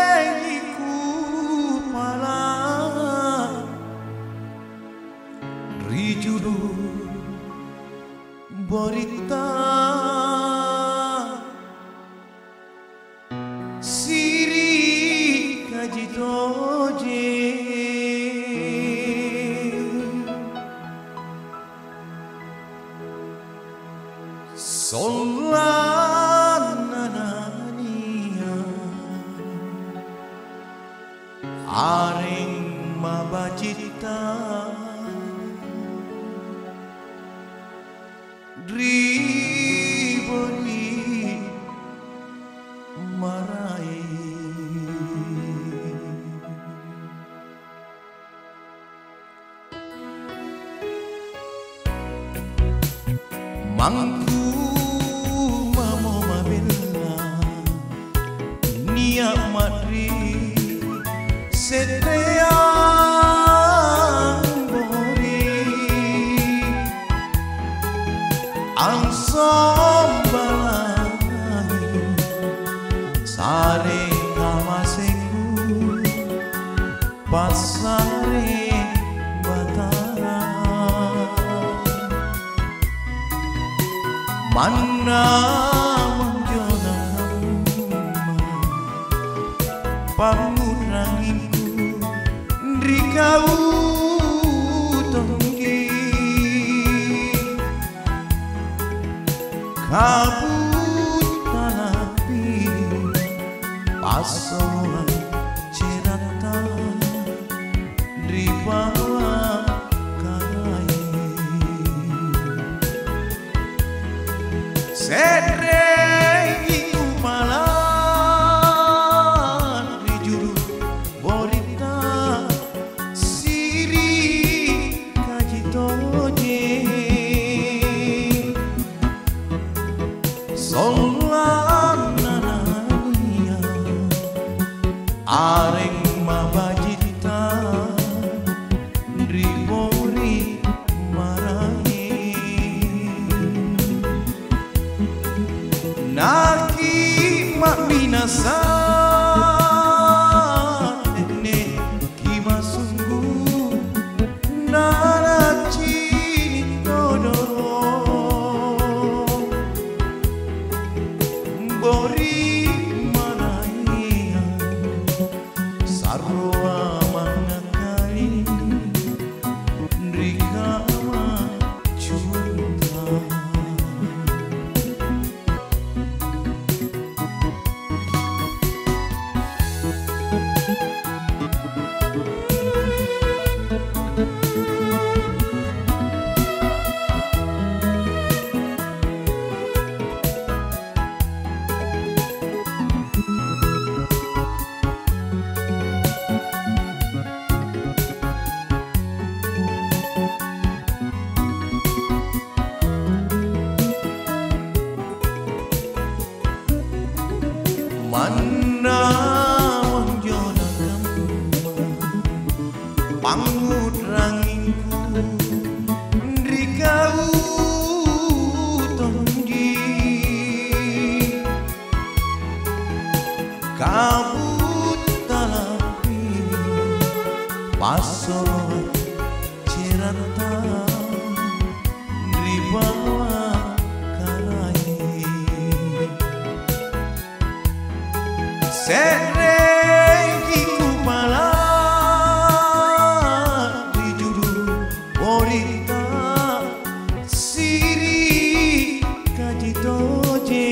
Sendregiku pala Rijuru borita Siri kajitoje Solananania Aring mabacita Dribori marai Mangku mamo mabella Nia madri Seteang bori Angsom balai Sare kamaseku Pasare batara Mana menjona panguranginku Ndrikau tonggi Kabut talapi Pasolan cerata Dribawa karai Sendregiku pala Rijuru borita Siri kajitoje Solananania Areng mabajita Dribori marai Naki mak minasa Nene kima sungguh Nara cini todoro Bori manaya Sarwa mangakari Ndrikama cunta Mana menjona pangudranginku Ndrikau tonggi Kabut talapi Pasolan cerata Dribawa karai Sendregiku pala Rijuru borita Siri kajitoje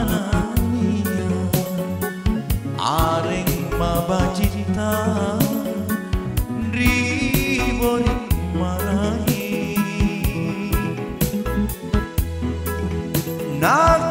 Solananania Areng mabacita Dribori marai Not